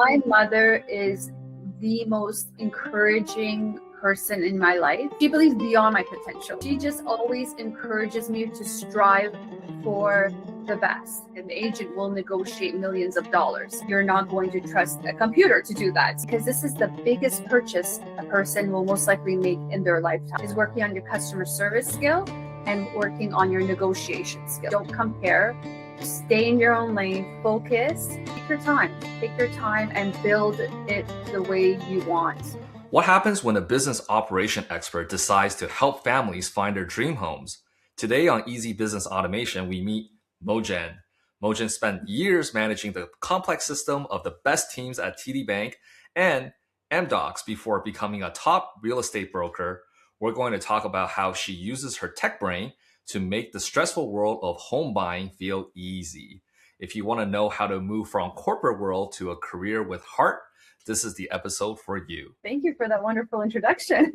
My mother is the most encouraging person in my life. She believes beyond my potential. She just always encourages me to strive for the best. An agent will negotiate millions of dollars. You're not going to trust a computer to do that, because this is the biggest purchase a person will most likely make in their lifetime, is working on your customer service skill and working on your negotiation skill. Don't compare. Stay in your own lane, focus, take your time and build it the way you want. What happens when a business operation expert decides to help families find their dream homes? Today on Easy Business Automation, we meet Mojan. Mojan spent years managing the complex system of the best teams at TD Bank and Amdocs before becoming a top real estate broker. We're going to talk about how she uses her tech brain to make the stressful world of home buying feel easy. If you want to know how to move from corporate world to a career with heart, this is the episode for you. Thank you for that wonderful introduction.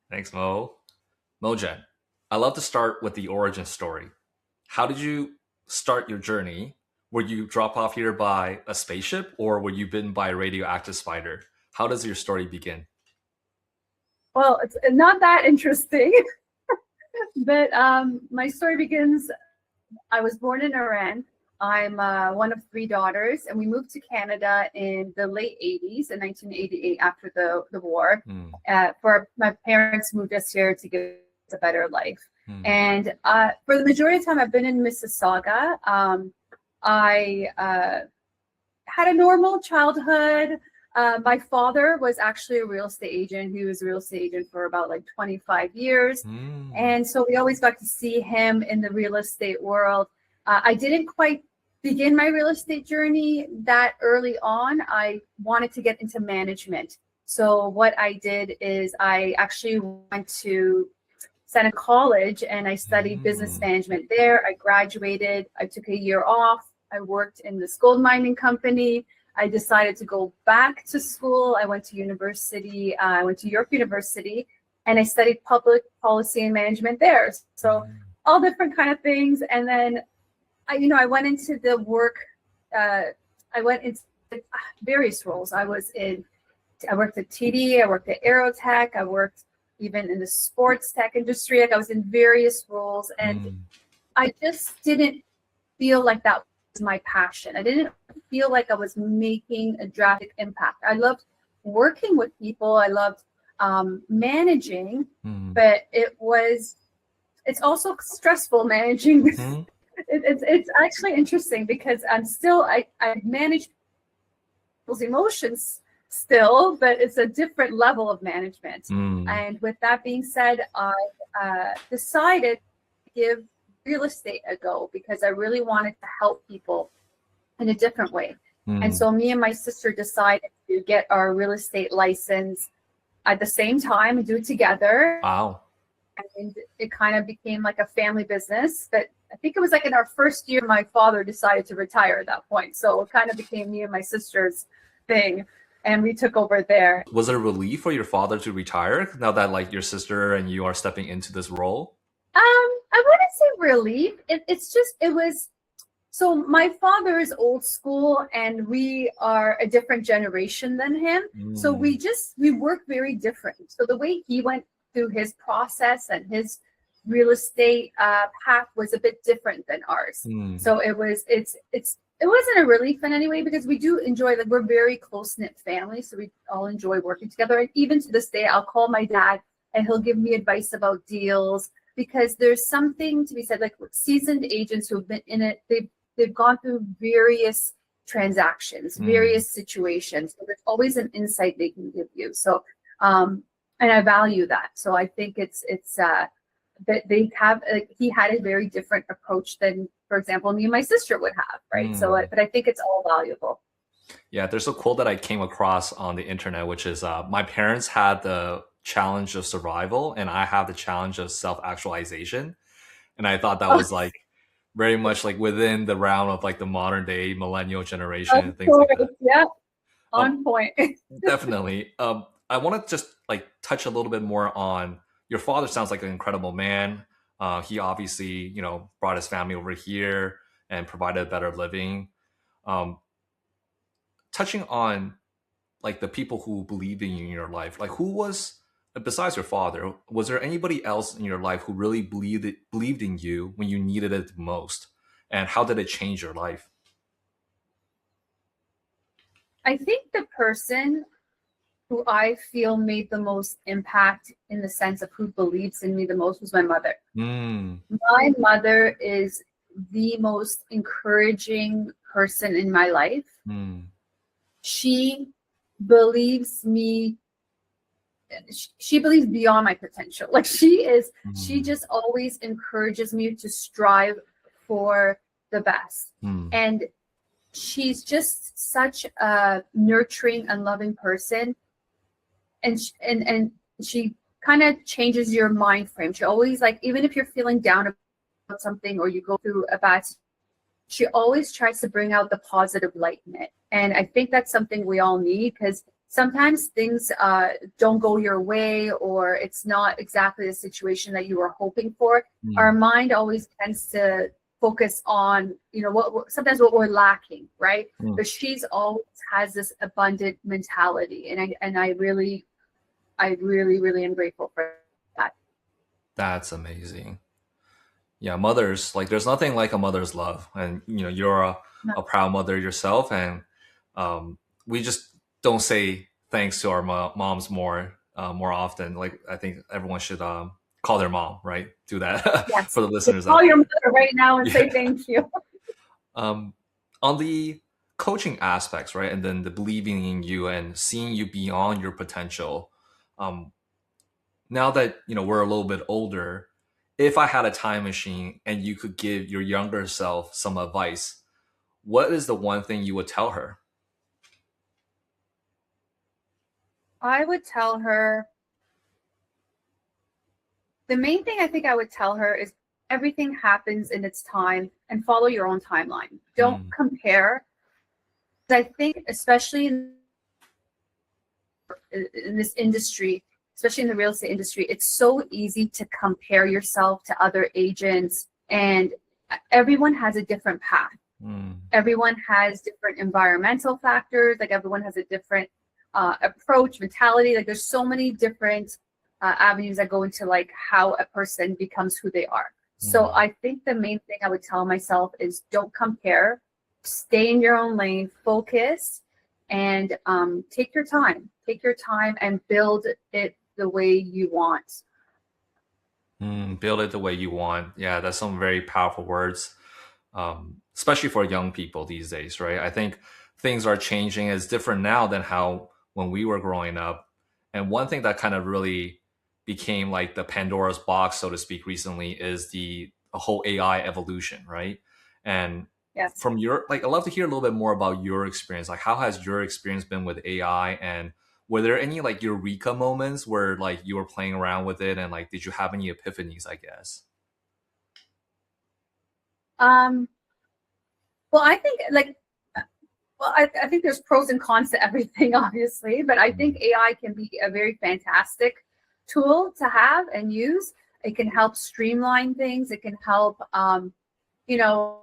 Thanks, Mo. Mojan, I love to start with the origin story. How did you start your journey? Were you dropped off here by a spaceship, or were you bitten by a radioactive spider? How does your story begin? Well, it's not that interesting. But my story begins, I was born in Iran. I'm one of 3 daughters, and we moved to Canada in the late 80s, in 1988, after the war. My parents moved us here to give us a better life. And for the majority of the time, I've been in Mississauga. I had a normal childhood. My father was actually a real estate agent. He was a real estate agent for about 25 years. And so we always got to see him in the real estate world. I didn't quite begin my real estate journey that early on. I wanted to get into management. So what I did is I actually went to Santa College and I studied business management there. I graduated. I took a year off. I worked in this gold mining company. I decided to go back to school. I went to university. I went to York University, and I studied public policy and management there. So all different kind of things. And then, I went into the work. I went into various roles. I worked at TD. I worked at Aerotech. I worked even in the sports tech industry. I was in various roles, and I just didn't feel like that was my passion. I didn't feel like I was making a drastic impact. I loved working with people. I loved managing, but it's also stressful managing. It's actually interesting because I manage people's emotions still, but it's a different level of management. And with that being said, I decided to give real estate a go because I really wanted to help people in a different way. And so me and my sister decided to get our real estate license at the same time and do it together. Wow. And it kind of became like a family business. But I think it was in our first year, my father decided to retire at that point. So it kind of became me and my sister's thing. And we took over there. Was it a relief for your father to retire now that your sister and you are stepping into this role? I wouldn't say relief. It was, so my father is old school and we are a different generation than him. So we work very different. So the way he went through his process and his real estate path was a bit different than ours. So it wasn't a relief in any way because we do enjoy we're very close-knit family. So we all enjoy working together. And even to this day, I'll call my dad and he'll give me advice about deals, because there's something to be said, seasoned agents who've been in it, they've gone through various transactions, various situations. So there's always an insight they can give you. So, and I value that. So I think it's that they have, he had a very different approach than, for example, me and my sister would have, right? So, but I think it's all valuable. Yeah, there's a quote that I came across on the internet, which is, my parents had the challenge of survival and I have the challenge of self-actualization. And I thought that was very much within the realm of the modern day millennial generation and things like that. Yeah, on point. Definitely. I want to just touch a little bit more on your father. Sounds like an incredible man. He obviously, brought his family over here and provided a better living. Touching on like the people who believed in you in your life, like who was, besides your father, was there anybody else in your life who really believed in you when you needed it the most? And how did it change your life? I think the person who I feel made the most impact in the sense of who believes in me the most was my mother. Mm, My mother is the most encouraging person in my life. mm, She believes me, she believes beyond my potential. Like she mm, just always encourages me to strive for the best. mm, And she's just such a nurturing and loving person. And she kind of changes your mind frame. She always, like, even if you're feeling down about something or you go through a bad, she always tries to bring out the positive light in it. And I think that's something we all need, because sometimes things don't go your way, or it's not exactly the situation that you were hoping for. Our mm, mind always tends to focus on, you know, sometimes what we're lacking, right? mm. But she's always has this abundant mentality, and I really am grateful for that. That's amazing. Yeah, mothers, like there's nothing like a mother's love. And you're a proud mother yourself, and we just don't say thanks to our moms more often. Like I think everyone should call their mom, right? Do that Yes. for the listeners out Call your there. mother right now and say Yeah. thank you. Um, on the coaching aspects, right, and then the believing in you and seeing you beyond your potential. Um, Now that we're a little bit older, if I had a time machine and you could give your younger self some advice, what is the one thing you would tell her? I would tell her, the main thing I think I would tell her is everything happens in its time, and follow your own timeline. Don't Mm, compare. I think, especially in this industry, especially in the real estate industry, it's so easy to compare yourself to other agents, and everyone has a different path. mm, Everyone has different environmental factors. Like everyone has a different approach, mentality. Like there's so many different avenues that go into like how a person becomes who they are. So mm, I think the main thing I would tell myself is don't compare, stay in your own lane, focus, and take your time. Take your time and build it the way you want. Build it the way you want. Yeah, that's some very powerful words, especially for young people these days, right? I think things are changing. It's different now than how when we were growing up. And one thing that kind of really became like the Pandora's box, so to speak, recently is the whole AI evolution, right? And Yes. from your, like, I'd love to hear a little bit more about your experience. Like, how has your experience been with AI, and were there any like Eureka moments where like you were playing around with it, and like did you have any epiphanies, I guess? Um, well, I think like Well, I think there's pros and cons to everything, obviously, but I think Mm, AI can be a very fantastic tool to have and use. It can help streamline things. It can help, you know,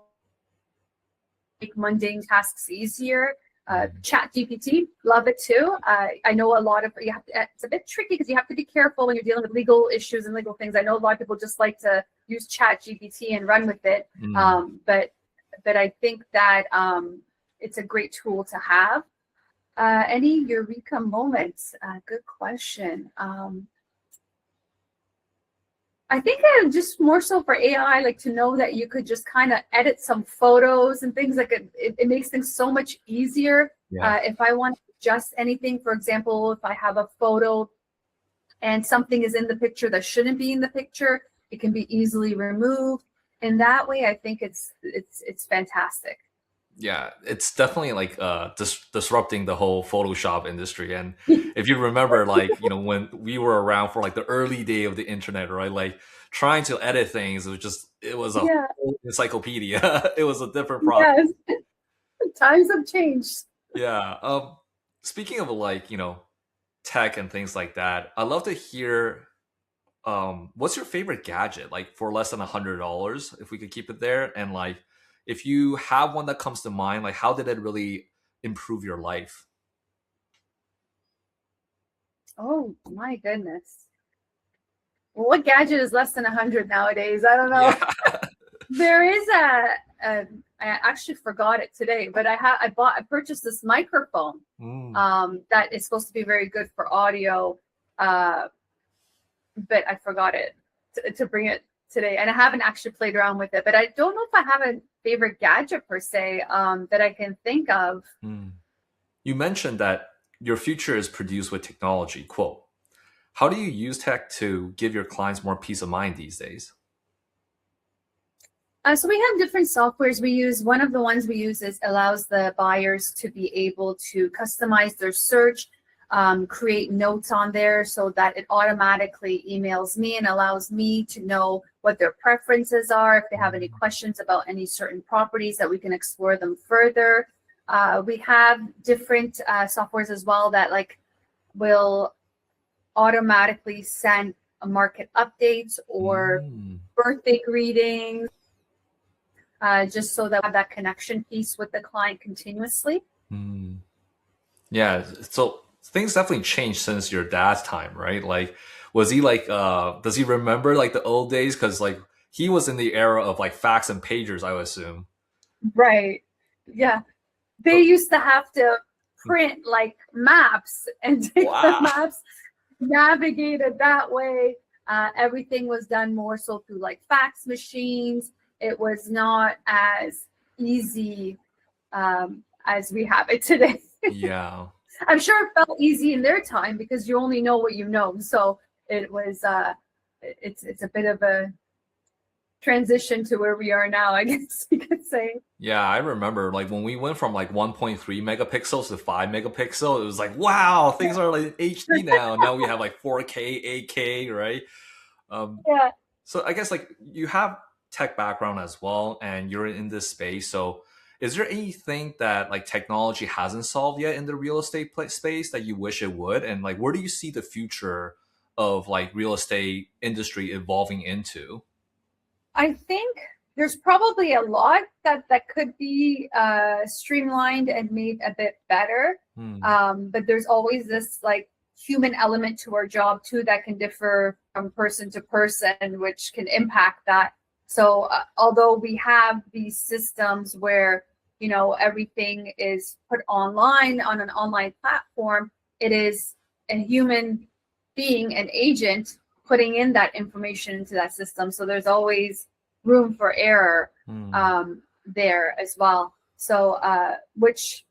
make mundane tasks easier. mm, Chat GPT, love it too. I know a lot of you have to, it's a bit tricky because you have to be careful when you're dealing with legal issues and legal things. I know a lot of people just like to use Chat GPT and run with it, mm. but I think that it's a great tool to have. Any Eureka moments? Good question. I think just more so for AI, like to know that you could just kind of edit some photos and things like it makes things so much easier. Yeah. If I want to adjust anything, for example, if I have a photo and something is in the picture that shouldn't be in the picture, it can be easily removed. In that way, I think it's fantastic. Yeah, it's definitely like disrupting the whole Photoshop industry. And if you remember, like when we were around for like the early day of the internet, right? Like trying to edit things, it was a Yeah, whole encyclopedia. It was a different process. yes, times have changed. Yeah. Speaking of like tech and things like that, I'd love to hear what's your favorite gadget, like for less than $100, if we could keep it there. And like if you have one that comes to mind, like how did it really improve your life? Oh my goodness. Well, what gadget is less than 100 nowadays? I don't know. Yeah. There is I actually forgot it today, but I purchased this microphone that is supposed to be very good for audio, but I forgot it to bring it today, and I haven't actually played around with it. But I don't know if I have a favorite gadget per se that I can think of. You mentioned that your future is produced with technology. Quote, how do you use tech to give your clients more peace of mind these days? So we have different softwares we use. One of the ones we use allows the buyers to be able to customize their search, create notes on there so that it automatically emails me and allows me to know what their preferences are. If they have any questions about any certain properties, that we can explore them further. We have different softwares as well that will automatically send market updates or birthday greetings, just so that we have that connection piece with the client continuously. Yeah, so things definitely changed since your dad's time, right? Like, was he does he remember the old days? Because he was in the era of fax and pagers, I would assume. Right. Yeah. They used to have to print maps and take the maps, navigate it that way. Everything was done more so through fax machines. It was not as easy as we have it today. Yeah. I'm sure it felt easy in their time because you only know what you know. So it was it's a bit of a transition to where we are now, I guess you could say. Yeah, I remember when we went from 1.3 megapixels to 5 megapixel, it was wow, things are HD now. Now we have 4K, 8K, right? Yeah. So I guess you have tech background as well, and you're in this space. So is there anything that technology hasn't solved yet in the real estate space that you wish it would? And where do you see the future of real estate industry evolving into? I think there's probably a lot that could be streamlined and made a bit better. But there's always this human element to our job too that can differ from person to person, which can impact that. So although we have these systems where everything is put online on an online platform, it is a human being, an agent, putting in that information into that system. So there's always room for error there as well. So which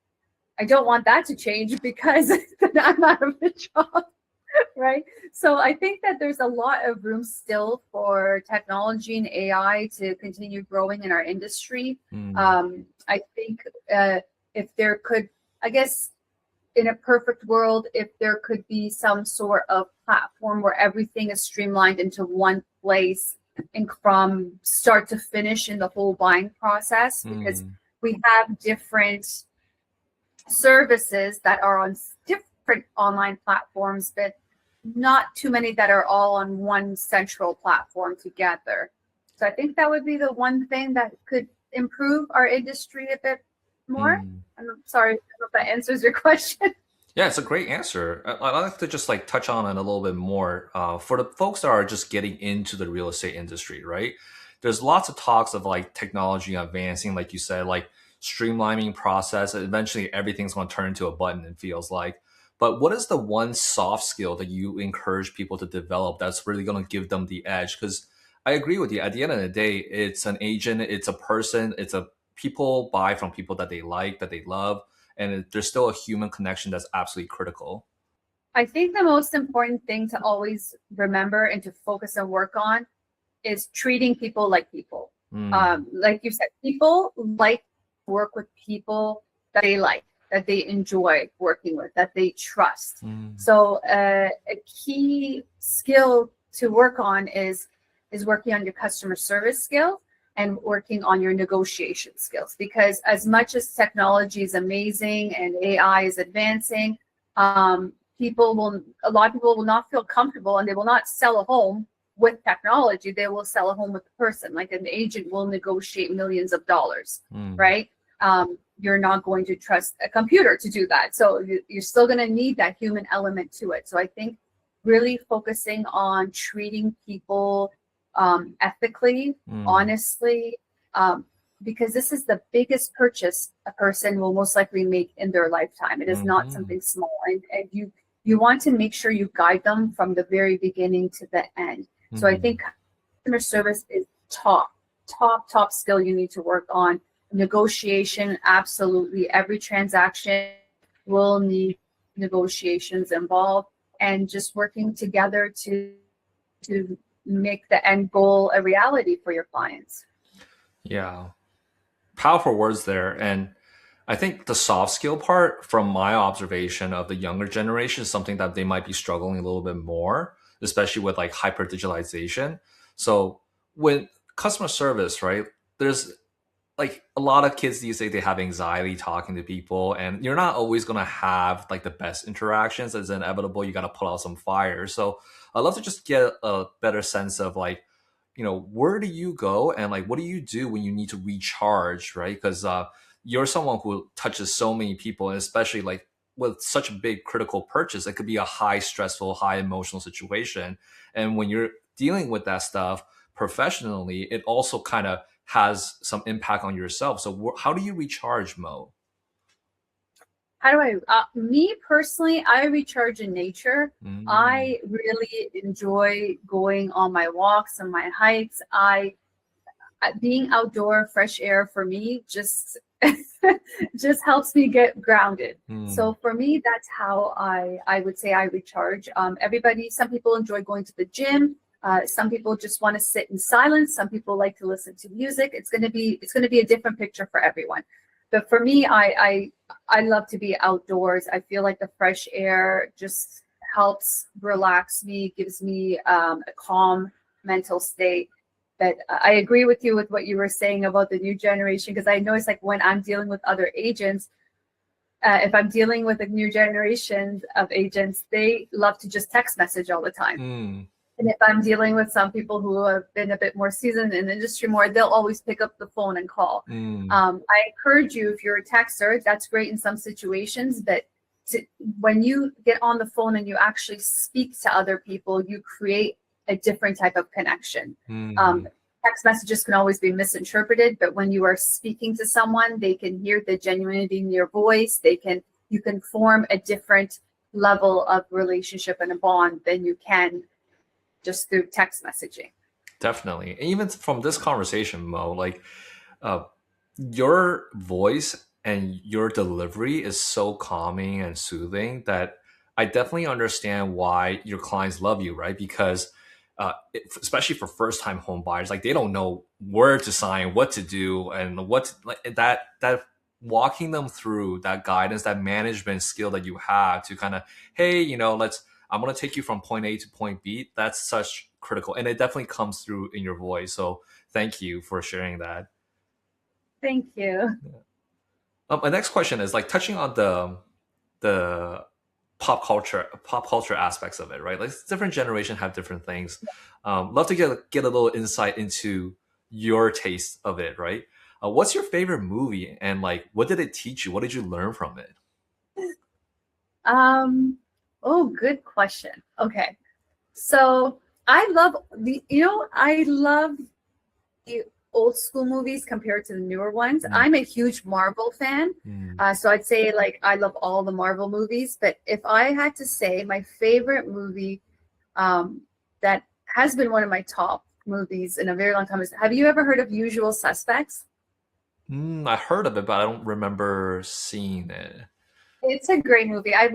I don't want that to change because I'm out of the job. Right. So I think that there's a lot of room still for technology and AI to continue growing in our industry. I think if there could, I guess, in a perfect world, if there could be some sort of platform where everything is streamlined into one place and from start to finish in the whole buying process, because we have different services that are on different online platforms, but not too many that are all on one central platform together. So I think that would be the one thing that could improve our industry a bit more. I'm sorry, I don't know if that answers your question. Yeah, it's a great answer. I'd like to just touch on it a little bit more. For the folks that are just getting into the real estate industry, right? There's lots of talks of technology advancing, like you said, streamlining process. Eventually, everything's going to turn into a button, it feels like. But what is the one soft skill that you encourage people to develop that's really going to give them the edge? Because I agree with you. At the end of the day, it's an agent, it's a person, people buy from people that they like, that they love. And there's still a human connection that's absolutely critical. I think the most important thing to always remember and to focus and work on is treating people like people. Like you said, people work with people that they like, that they enjoy working with, that they trust. So a key skill to work on is working on your customer service skills and working on your negotiation skills. Because as much as technology is amazing and AI is advancing, a lot of people will not feel comfortable and they will not sell a home with technology. They will sell a home with a person. Like an agent will negotiate millions of dollars, right? you're not going to trust a computer to do that. So you're still going to need that human element to it. So I think really focusing on treating people ethically, honestly, because this is the biggest purchase a person will most likely make in their lifetime. It is not something small. And you want to make sure you guide them from the very beginning to the end. So I think customer service is top skill you need to work on. Negotiation, absolutely. Every transaction will need negotiations involved, and just working together to make the end goal a reality for your clients. Yeah. Powerful words there. And I think the soft skill part, from my observation of the younger generation, is something that they might be struggling a little bit more, especially with like hyper digitalization. So with customer service, right, there's like a lot of kids these days, they have anxiety talking to people, and you're not always going to have like the best interactions. It's inevitable. You got to put out some fires. So I'd love to just get a better sense of like, where do you go and like, what do you do when you need to recharge, right? Because you're someone who touches so many people, and especially like with such a big critical purchase, it could be a high stressful, high emotional situation. And when you're dealing with that stuff professionally, it also kind of has some impact on yourself. So how do you recharge, Mo? How do me personally, I recharge in nature. I really enjoy going on my walks and my hikes. Being outdoor, fresh air for me just helps me get grounded. So for me, that's how I would say I recharge. Some people enjoy going to the gym. Some people just want to sit in silence. Some people like to listen to music. It's going to be a different picture for everyone. But for me, I love to be outdoors. I feel like the fresh air just helps relax me, gives me a calm mental state. But I agree with you with what you were saying about the new generation, because I know it's like when I'm dealing with other agents, if I'm dealing with a new generation of agents, they love to just text message all the time. And if I'm dealing with some people who have been a bit more seasoned in the industry more, they'll always pick up the phone and call. I encourage you, if you're a texter, that's great in some situations, but when you get on the phone and you actually speak to other people, you create a different type of connection. Text messages can always be misinterpreted, but when you are speaking to someone, they can hear the genuinity in your voice. You can form a different level of relationship and a bond than you can just through text messaging. Definitely. And even from this conversation, Mo, like your voice and your delivery is so calming and soothing that I definitely understand why your clients love you, right? Because especially for first-time home buyers, like they don't know where to sign, what to do, and that walking them through that guidance, that management skill that you have to kind of, hey, I'm going to take you from point A to point B. That's such critical. And it definitely comes through in your voice. So thank you for sharing that. Thank you. My next question is like touching on the pop culture aspects of it, right? Like different generations have different things. Love to get a little insight into your taste of it, right? What's your favorite movie, and like what did it teach you? What did you learn from it? Oh, good question. Okay. So I love the old school movies compared to the newer ones. I'm a huge Marvel fan. So I'd say like I love all the Marvel movies, but if I had to say my favorite movie that has been one of my top movies in a very long time is, have you ever heard of Usual Suspects? I heard of it, but I don't remember seeing it. It's a great movie. I'm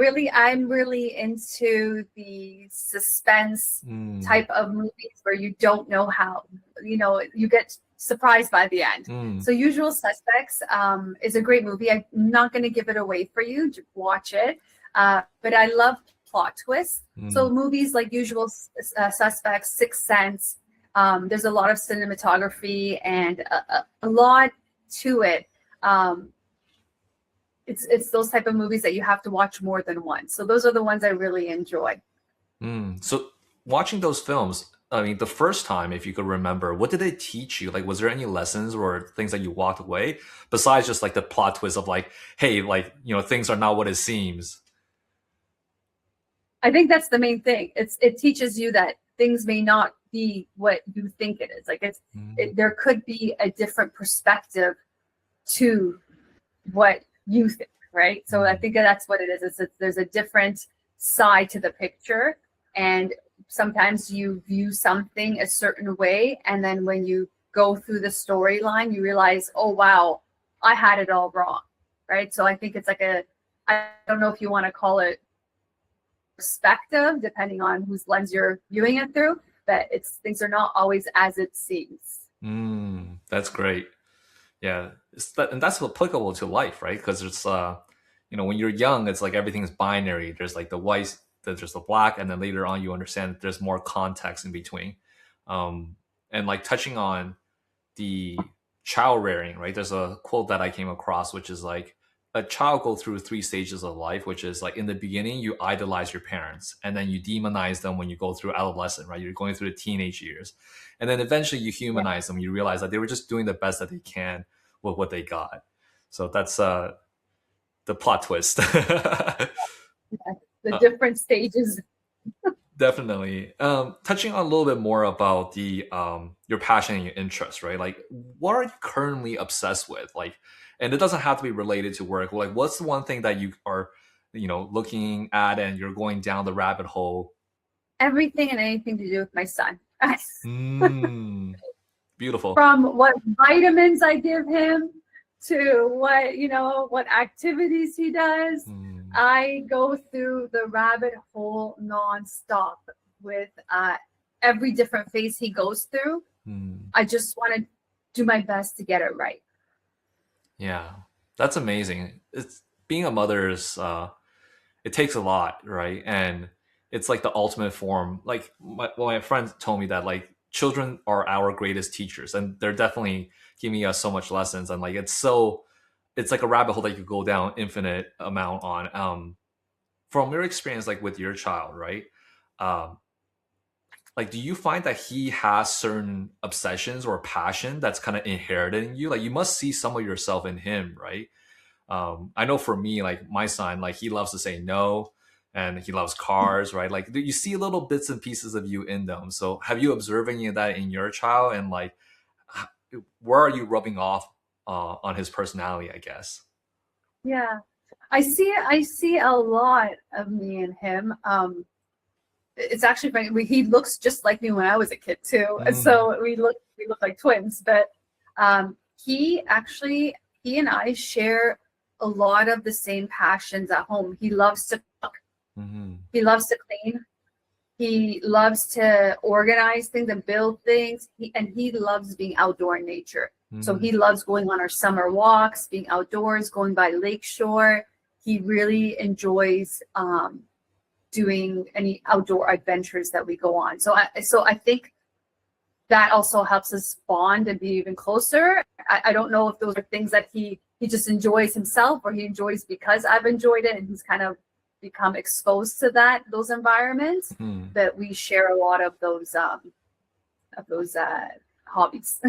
really into the suspense type of movies where you don't know how, you get surprised by the end. So Usual Suspects is a great movie. I'm not going to give it away for you. Just watch it. But I love plot twists. So movies like Usual Suspects, Sixth Sense, there's a lot of cinematography and a lot to it. It's those type of movies that you have to watch more than once. So those are the ones I really enjoy. So watching those films, I mean, the first time, if you could remember, what did they teach you? Like, was there any lessons or things that you walked away besides just like the plot twist of like, hey, like, things are not what it seems. I think that's the main thing. It teaches you that things may not be what you think it is. Like there could be a different perspective to what you think, right? So I think that's what it is. There's a different side to the picture, and sometimes you view something a certain way, and then when you go through the storyline, you realize, oh wow, I had it all wrong, right? So I think it's like I don't know if you want to call it perspective, depending on whose lens you're viewing it through, but things are not always as it seems. That's great. Yeah, and that's applicable to life, right? Because it's when you're young, it's like everything's binary. There's like the white, there's the black, and then later on you understand that there's more context in between. And like touching on the child rearing, right? There's a quote that I came across, which is like, a child go through 3 stages of life, which is like in the beginning, you idolize your parents, and then you demonize them when you go through adolescent, right? You're going through the teenage years. And then eventually you humanize them. You realize that they were just doing the best that they can with what they got. So that's the plot twist. The different stages. Definitely. Touching on a little bit more about the your passion and your interest, right? Like, what are you currently obsessed with? Like, and it doesn't have to be related to work. Like, what's the one thing that you are, looking at and you're going down the rabbit hole? Everything and anything to do with my son. Beautiful. From what vitamins I give him to what activities he does. I go through the rabbit hole nonstop with every different phase he goes through. I just want to do my best to get it right. Yeah, that's amazing. It's being a mother is it takes a lot, right? And it's like the ultimate form. Like my friend told me that like children are our greatest teachers, and they're definitely giving us so much lessons. And like it's like a rabbit hole that you could go down infinite amount on. From your experience, like with your child, right? Like, do you find that he has certain obsessions or passion that's kind of inherited in you? Like, you must see some of yourself in him, right? I know for me, like my son, like he loves to say no, and he loves cars, right? Like you see little bits and pieces of you in them. So, have you observed any of that in your child, and like, where are you rubbing off on his personality? I guess. Yeah, I see a lot of me in him. It's actually funny. He looks just like me when I was a kid too. So we look like twins. But he and I share a lot of the same passions at home. He loves to cook. He loves to clean. He loves to organize things and build things. He loves being outdoor in nature. So he loves going on our summer walks, being outdoors, going by lakeshore. He really enjoys doing any outdoor adventures that we go on. So I think that also helps us bond and be even closer. I don't know if those are things that he just enjoys himself, or he enjoys because I've enjoyed it and he's kind of become exposed to those environments. That we share a lot of those hobbies.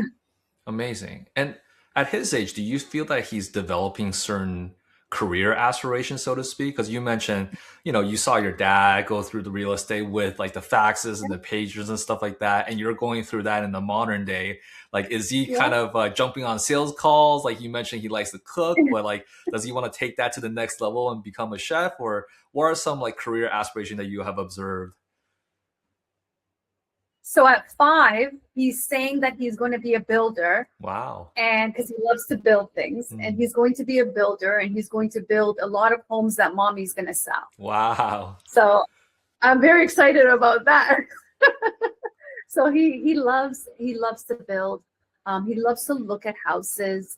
Amazing. And at his age, do you feel that he's developing certain career aspirations, so to speak? Because you mentioned, you saw your dad go through the real estate with like the faxes and the pagers and stuff like that, and you're going through that in the modern day. Like, is he kind of jumping on sales calls? Like you mentioned, he likes to cook, but like, does he want to take that to the next level and become a chef? Or what are some like career aspirations that you have observed? So at 5, he's saying that he's going to be a builder. Wow. And because he loves to build things, and he's going to be a builder, and he's going to build a lot of homes that mommy's going to sell. Wow. So I'm very excited about that. So he loves to build. He loves to look at houses.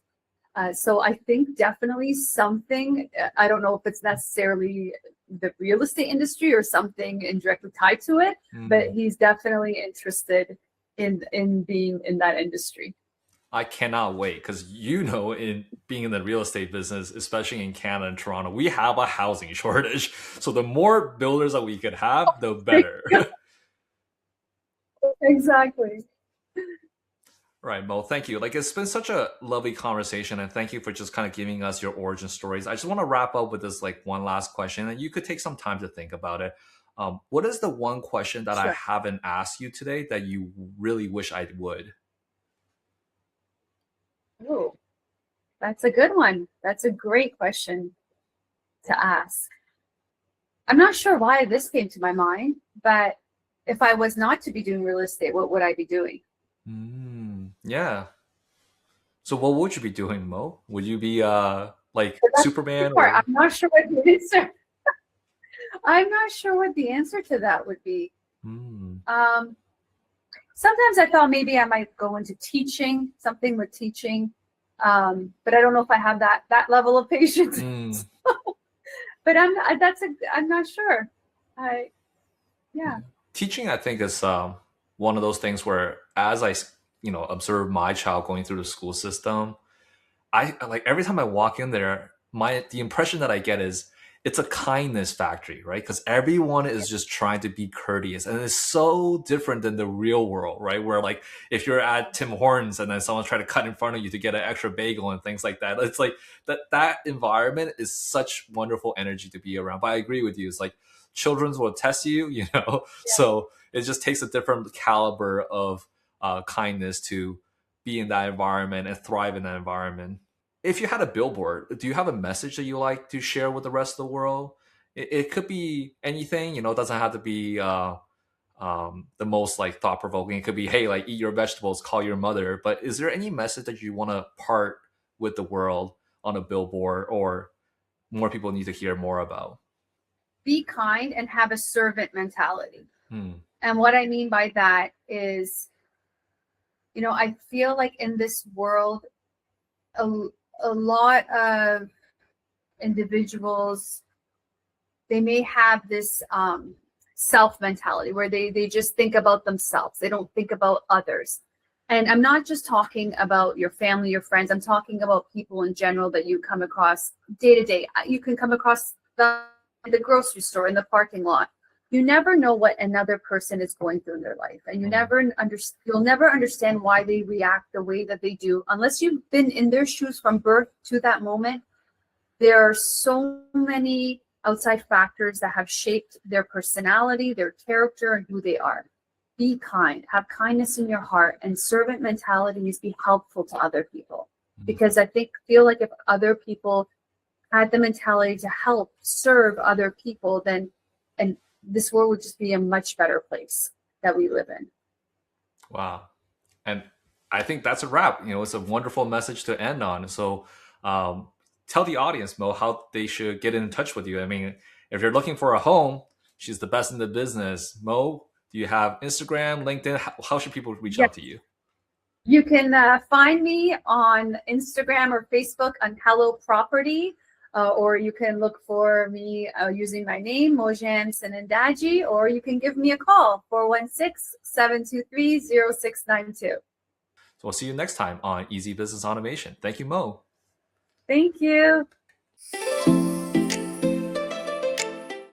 So I think definitely something, I don't know if it's necessarily the real estate industry or something indirectly tied to it, but he's definitely interested in being in that industry. I cannot wait, because in being in the real estate business, especially in Canada and Toronto, we have a housing shortage. So the more builders that we could have, the better. Exactly. Right, Mo, thank you. Like, it's been such a lovely conversation, and thank you for just kind of giving us your origin stories. I just want to wrap up with this like one last question, and you could take some time to think about it. What is the one question that I Sure. haven't asked you today that you really wish I would? Oh, that's a good one. That's a great question to ask. I'm not sure why this came to my mind, but if I was not to be doing real estate, what would I be doing? Yeah. So what would you be doing, Mo? Would you be like But that's the Superman part. or? I'm not sure what the answer. I'm not sure what the answer to that would be. Mm, Um, Sometimes I thought maybe I might go into teaching, something with teaching, but I don't know if I have that level of patience. mm. But I'm not sure. I Yeah. Teaching, I think, is one of those things where, as I, observe my child going through the school system, I like every time I walk in there, the impression that I get is it's a kindness factory, right? Because everyone is just trying to be courteous, and it's so different than the real world, right? Where like if you're at Tim Hortons and then someone's trying to cut in front of you to get an extra bagel and things like that, it's like that environment is such wonderful energy to be around. But I agree with you. It's like children's will test you, Yeah. so it just takes a different caliber of kindness to be in that environment and thrive in that environment. If you had a billboard, do you have a message that you like to share with the rest of the world? It could be anything, it doesn't have to be the most like thought provoking. It could be, hey, like eat your vegetables, call your mother. But is there any message that you want to part with the world on a billboard, or more people need to hear more about? Be kind and have a servant mentality. Hmm. And what I mean by that is, I feel like in this world, a, a lot of individuals, they may have this self mentality where they just think about themselves. They don't think about others. And I'm not just talking about your family, your friends. I'm talking about people in general that you come across day to day. You can come across the grocery store, in the parking lot. You never know what another person is going through in their life, and you'll never understand why they react the way that they do unless you've been in their shoes from birth to that moment. There are so many outside factors that have shaped their personality, their character, and who they are. Be kind, have kindness in your heart, and servant mentality is be helpful to other people. Because I feel like if other people had the mentality to help serve other people, then and this world would just be a much better place that we live in. Wow. And I think that's a wrap. It's a wonderful message to end on. So tell the audience, Mo, how they should get in touch with you. I mean, if you're looking for a home, she's the best in the business. Mo, do you have Instagram, LinkedIn? How should people reach out to you? You can find me on Instagram or Facebook on Hello Property, or you can look for me using my name, Mojan Sinandaji, or you can give me a call, 416-723-0692. So we'll see you next time on Easy Business Automation. Thank you, Mo. Thank you.